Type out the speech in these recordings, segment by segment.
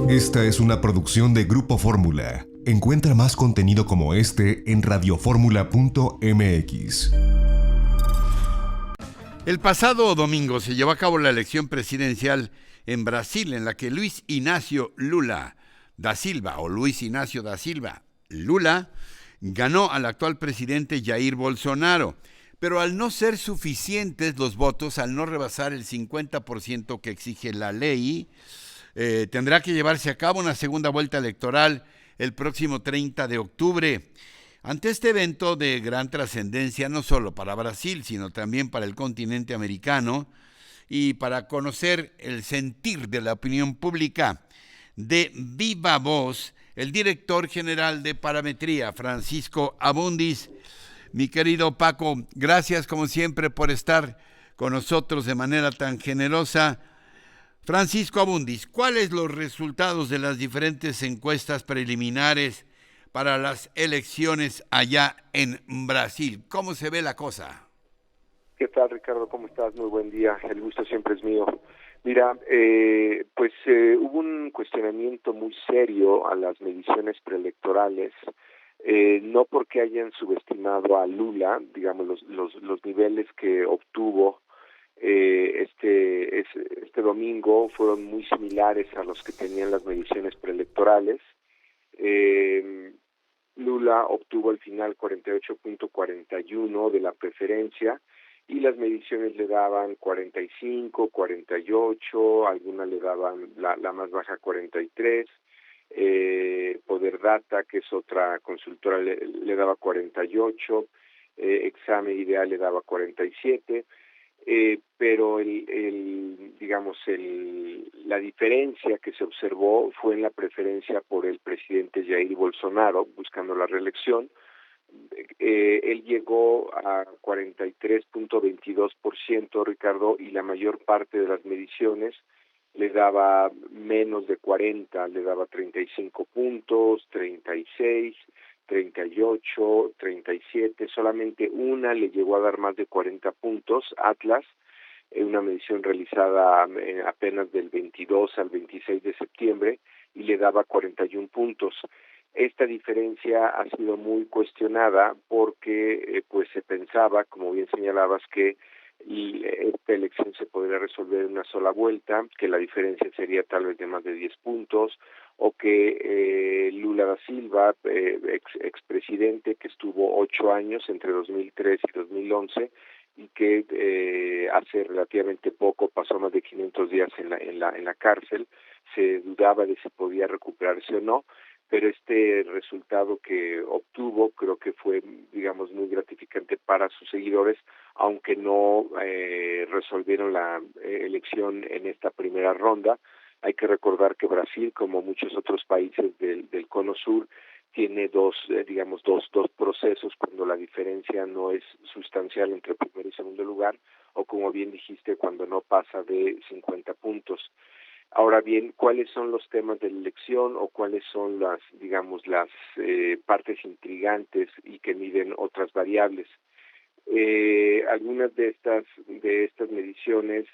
Esta es una producción de Grupo Fórmula. Encuentra más contenido como este en radioformula.mx. El pasado domingo se llevó a cabo la elección presidencial en Brasil, en la que Luis Inácio Lula da Silva, o Luis Ignacio da Silva Lula, ganó al actual presidente Jair Bolsonaro. Pero al no ser suficientes los votos, al no rebasar el 50% que exige la ley, tendrá que llevarse a cabo una segunda vuelta electoral el próximo 30 de octubre. Ante este evento de gran trascendencia, no solo para Brasil, sino también para el continente americano, y para conocer el sentir de la opinión pública, de viva voz, el director general de Parametría, Francisco Abundis. Mi querido Paco, gracias como siempre por estar con nosotros de manera tan generosa. Francisco Abundis, ¿cuáles los resultados de las diferentes encuestas preliminares para las elecciones allá en Brasil? ¿Cómo se ve la cosa? ¿Qué tal, Ricardo? ¿Cómo estás? Muy buen día. El gusto siempre es mío. Mira, hubo un cuestionamiento muy serio a las mediciones preelectorales, no porque hayan subestimado a Lula, digamos, los niveles que obtuvo este domingo fueron muy similares a los que tenían las mediciones preelectorales. Lula obtuvo al final 48.41 de la preferencia y las mediciones le daban 45, 48, algunas le daban la más baja 43, Poder Data, que es otra consultora, le daba 48, Examen Ideal le daba 47, pero la diferencia que se observó fue en la preferencia por el presidente Jair Bolsonaro, buscando la reelección. Él llegó a 43.22%, Ricardo, y la mayor parte de las mediciones le daba menos de 40, le daba 35 puntos, 36, 38, 37, solamente una le llegó a dar más de 40 puntos, Atlas, una medición realizada apenas del 22 al 26 de septiembre, y le daba 41 puntos. Esta diferencia ha sido muy cuestionada porque se pensaba, como bien señalabas, que esta elección se podría resolver en una sola vuelta, que la diferencia sería tal vez de más de 10 puntos, o que Lula da Silva, expresidente que estuvo 8 años entre 2003 y 2011, y que hace relativamente poco pasó más de 500 días en la cárcel, se dudaba de si podía recuperarse o no, pero este resultado que obtuvo creo que fue, digamos, muy gratificante para sus seguidores, aunque no resolvieron la elección en esta primera ronda. Hay que recordar que Brasil, como muchos otros países del Cono Sur, tiene dos procesos cuando la diferencia no es sustancial entre primer y segundo lugar, o como bien dijiste, cuando no pasa de 50 puntos. Ahora bien, ¿cuáles son los temas de la elección o cuáles son las partes intrigantes y que miden otras variables? Algunas de estas mediciones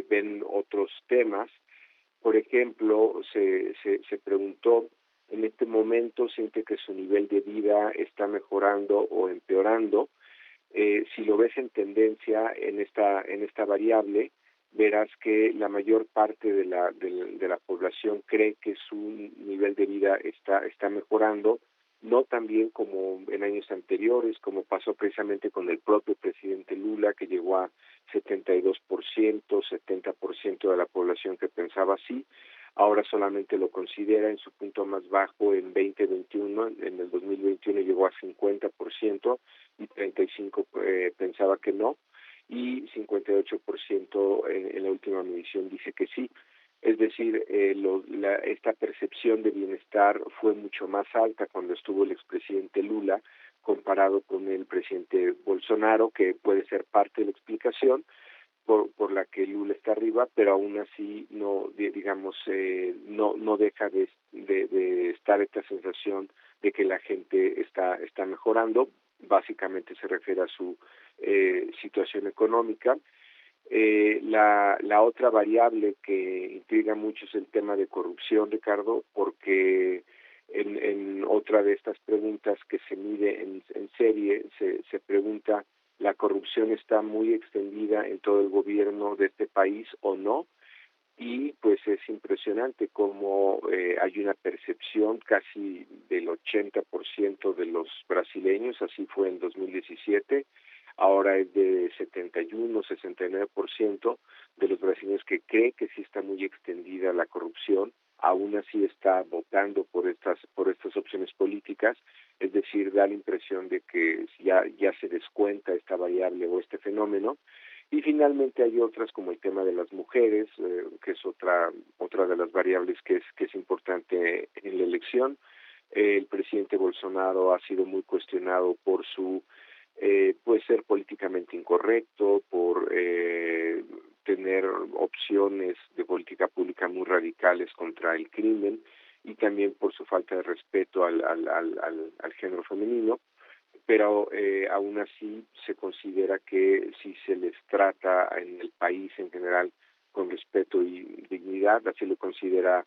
ven otros temas. Por ejemplo, se preguntó, en este momento siente que su nivel de vida está mejorando o empeorando. Si lo ves en tendencia en esta variable, verás que la mayor parte de la población cree que su nivel de vida está mejorando, no tan bien como en años anteriores, como pasó precisamente con el propio presidente Lula, que llegó a 72%, 70% de la población que pensaba así. Ahora solamente lo considera en su punto más bajo en 2021, en el 2021 llegó a 50% y 35% pensaba que no, y 58% en la última medición dice que sí. Es decir, esta percepción de bienestar fue mucho más alta cuando estuvo el expresidente Lula comparado con el presidente Bolsonaro, que puede ser parte de la explicación por la que Lula está arriba, pero aún así no deja de estar esta sensación de que la gente está mejorando. Básicamente se refiere a su situación económica. La otra variable que intriga mucho es el tema de corrupción, Ricardo, porque en otra de estas preguntas que se mide en serie, se pregunta, ¿la corrupción está muy extendida en todo el gobierno de este país o no? Y pues es impresionante cómo hay una percepción casi del 80% de los brasileños, así fue en 2017, ahora es de 71, 69% de los brasileños que cree que sí está muy extendida la corrupción, aún así está votando por estas opciones políticas, es decir, da la impresión de que ya se descuenta esta variable o este fenómeno. Y finalmente hay otras como el tema de las mujeres, que es otra de las variables que es importante en la elección. El presidente Bolsonaro ha sido muy cuestionado por su puede ser políticamente incorrecto, por tener opciones de política pública muy radicales contra el crimen y también por su falta de respeto al género femenino, pero aún así se considera que si se les trata en el país en general con respeto y dignidad, así lo considera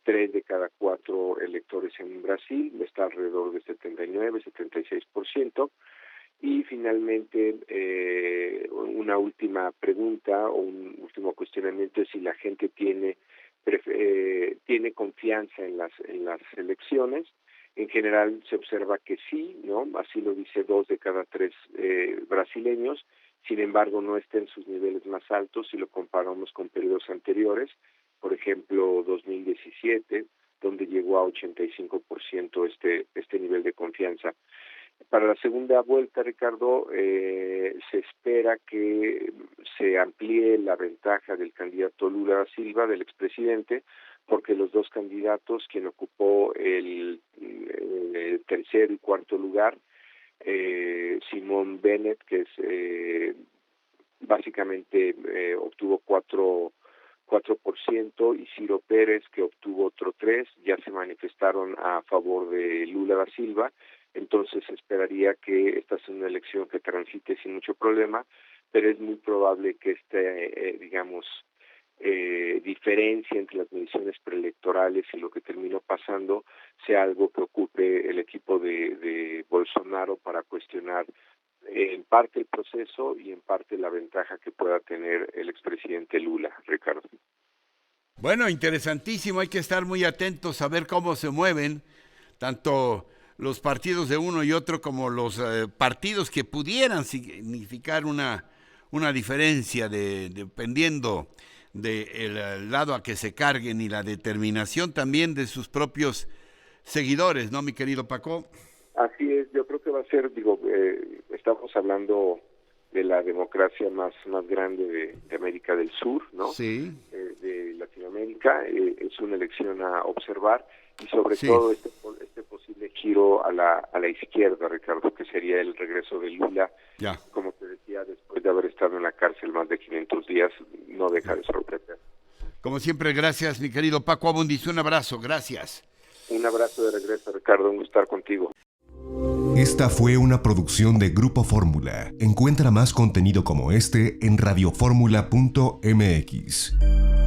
3 de cada 4 electores en Brasil, está alrededor de 79, 76%. Y finalmente, una última pregunta o un último cuestionamiento es si la gente tiene confianza en las elecciones. En general se observa que sí, ¿no? Así lo dice 2 de cada 3 brasileños. Sin embargo, no está en sus niveles más altos si lo comparamos con periodos anteriores. Por ejemplo, 2017, donde llegó a 85% este nivel de confianza. Para la segunda vuelta, Ricardo, se espera que se amplíe la ventaja del candidato Lula da Silva, del expresidente, porque los dos candidatos, quien ocupó el tercer y cuarto lugar, Simón Bennett, que es básicamente obtuvo 4%, y Ciro Pérez, que obtuvo otro 3%, ya se manifestaron a favor de Lula da Silva. Entonces esperaría que esta sea una elección que transite sin mucho problema, pero es muy probable que diferencia entre las mediciones preelectorales y lo que terminó pasando sea algo que ocupe el equipo de Bolsonaro para cuestionar en parte el proceso y en parte la ventaja que pueda tener el expresidente Lula, Ricardo. Bueno, interesantísimo, hay que estar muy atentos a ver cómo se mueven tanto los partidos de uno y otro como los partidos que pudieran significar una diferencia dependiendo del lado a que se carguen y la determinación también de sus propios seguidores, ¿no, mi querido Paco? Así es, yo creo que va a ser, estamos hablando de la democracia más grande de América del Sur, ¿no? Sí. De Latinoamérica, es una elección a observar y sobre todo este posible giro a la izquierda, Ricardo, que sería el regreso de Lula, como te decía, después de haber estado en la cárcel más de 500 días, no deja de sorprender. Como siempre, gracias, mi querido Paco Abundis, un abrazo, gracias. Un abrazo de regreso, Ricardo, un gusto estar contigo. Esta fue una producción de Grupo Fórmula. Encuentra más contenido como este en radioformula.mx.